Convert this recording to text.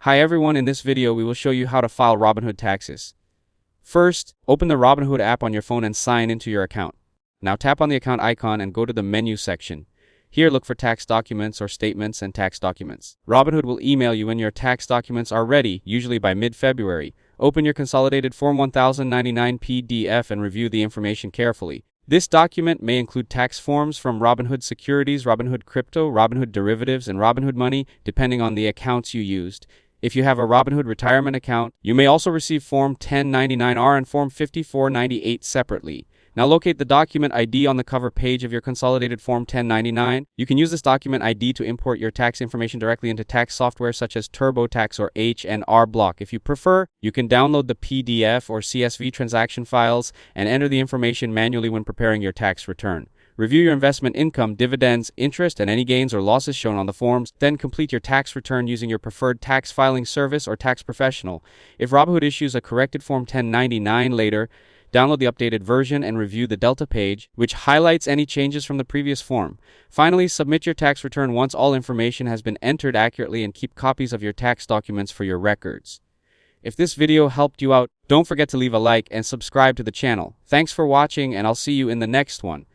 Hi everyone, in this video we will show you how to file Robinhood taxes. First, open the Robinhood app on your phone and sign into your account. Now tap on the account icon and go to the menu section. Here look for tax documents or statements and tax documents. Robinhood will email you when your tax documents are ready, usually by mid-February. Open your consolidated Form 1099 PDF and review the information carefully. This document may include tax forms from Robinhood Securities, Robinhood Crypto, Robinhood Derivatives, and Robinhood Money, depending on the accounts you used. If you have a Robinhood retirement account, you may also receive Form 1099-R and Form 5498 separately. Now locate the document ID on the cover page of your consolidated Form 1099. You can use this document ID to import your tax information directly into tax software such as TurboTax or H&R Block. If you prefer, you can download the PDF or CSV transaction files and enter the information manually when preparing your tax return. Review your investment income, dividends, interest, and any gains or losses shown on the forms. Then complete your tax return using your preferred tax filing service or tax professional. If Robinhood issues a corrected Form 1099 later, download the updated version and review the Delta page, which highlights any changes from the previous form. Finally, submit your tax return once all information has been entered accurately and keep copies of your tax documents for your records. If this video helped you out, don't forget to leave a like and subscribe to the channel. Thanks for watching, and I'll see you in the next one.